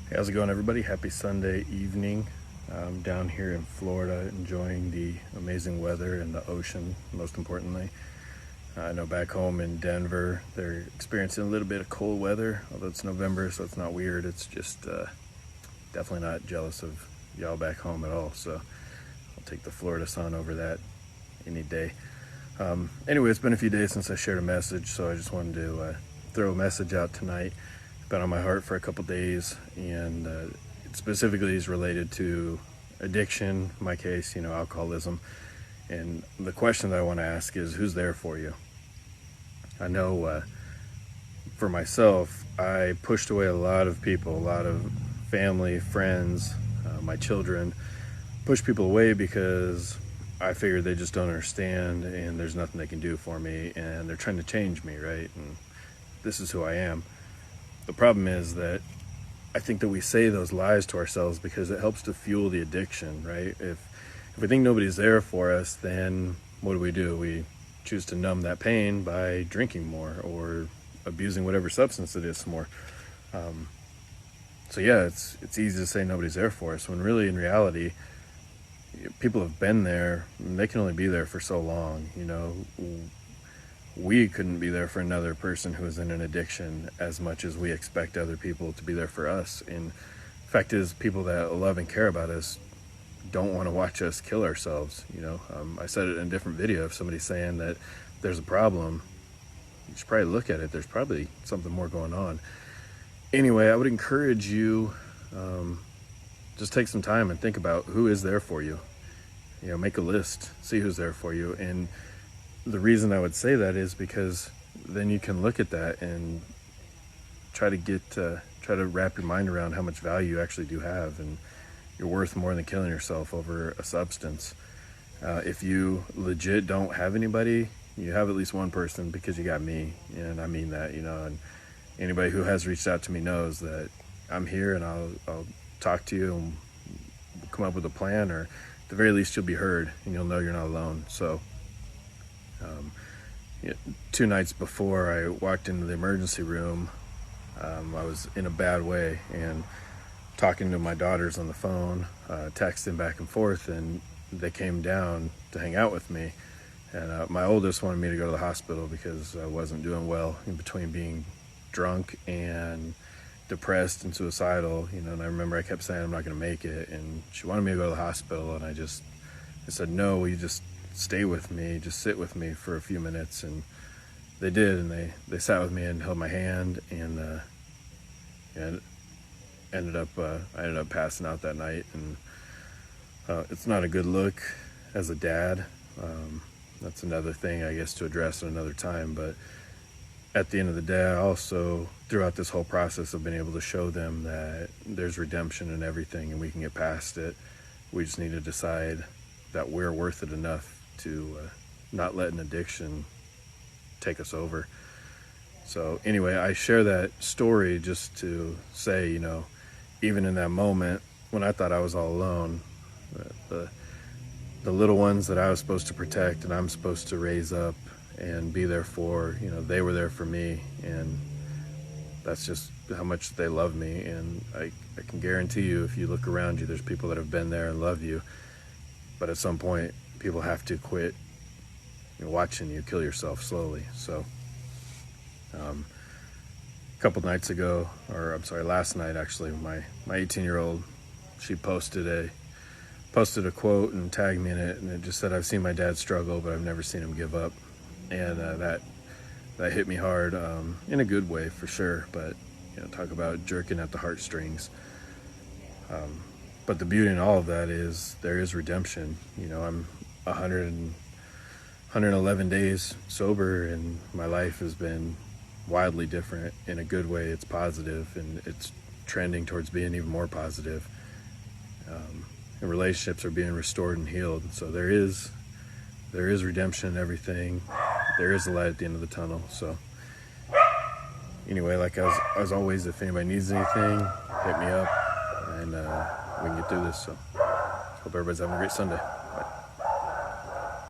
Hey, how's it going, everybody? Happy Sunday evening. I'm down here in Florida enjoying the amazing weather and the ocean, most importantly. I know back home in Denver, they're experiencing a little bit of cold weather, although it's November, so it's not weird. It's just definitely not jealous of y'all back home at all. So I'll take the Florida sun over that any day. Anyway, it's been a few days since I shared a message, so I just wanted to throw a message out tonight. It's been on my heart for a couple days, and it specifically is related to addiction, in my case, alcoholism. And the question that I want to ask is, who's there for you? I know for myself, I pushed away a lot of people, a lot of family, friends, my children, pushed people away because I figured they just don't understand and there's nothing they can do for me, and they're trying to change me, right? And this is who I am. The problem is that I think that we say those lies to ourselves because it helps to fuel the addiction, right? If we think nobody's there for us, then what do? We choose to numb that pain by drinking more or abusing whatever substance it is more. So yeah, it's easy to say nobody's there for us when really in reality, people have been there and they can only be there for so long. We couldn't be there for another person who is in an addiction as much as we expect other people to be there for us. And the fact is, people that love and care about us don't want to watch us kill ourselves. I said it in a different video. If somebody's saying that there's a problem, you should probably look at it. There's probably something more going on. Anyway, I would encourage you, just take some time and think about who is there for you. Make a list, see who's there for you. And the reason I would say that is because then you can look at that and try to wrap your mind around how much value you actually do have, and you're worth more than killing yourself over a substance. If you legit don't have anybody, you have at least one person, because you got me, and I mean that. And anybody who has reached out to me knows that I'm here, and I'll talk to you and we'll come up with a plan, or at the very least you'll be heard and you'll know you're not alone. So 2 nights before I walked into the emergency room, I was in a bad way and talking to my daughters on the phone, texting back and forth, and they came down to hang out with me. And my oldest wanted me to go to the hospital because I wasn't doing well in between being drunk and depressed and suicidal, and I remember I kept saying I'm not going to make it, and she wanted me to go to the hospital, and I said, no, will you just stay with me, just sit with me for a few minutes? And they did, and they sat with me and held my hand, and I ended up passing out that night. And it's not a good look as a dad. That's another thing, I guess, to address at another time. But at the end of the day, I also, throughout this whole process, have been able to show them that there's redemption in everything and we can get past it. We just need to decide that we're worth it enough to not let an addiction take us over. So anyway, I share that story just to say, even in that moment when I thought I was all alone, the little ones that I was supposed to protect and I'm supposed to raise up and be there for, they were there for me, and that's just how much they love me. And I can guarantee you, if you look around you, there's people that have been there and love you, but at some point people have to quit watching you kill yourself slowly. So a couple nights ago, or I'm sorry, last night actually, my 18-year-old, she posted a quote and tagged me in it, and it just said, "I've seen my dad struggle, but I've never seen him give up." And that hit me hard, in a good way for sure. But talk about jerking at the heartstrings. But the beauty in all of that is there is redemption. I'm 111 days sober, and my life has been wildly different in a good way. It's positive, and it's trending towards being even more positive. And relationships are being restored and healed. So there is redemption in everything. There is a light at the end of the tunnel. So anyway, like as always, if anybody needs anything, hit me up, and we can get through this. So hope everybody's having a great Sunday.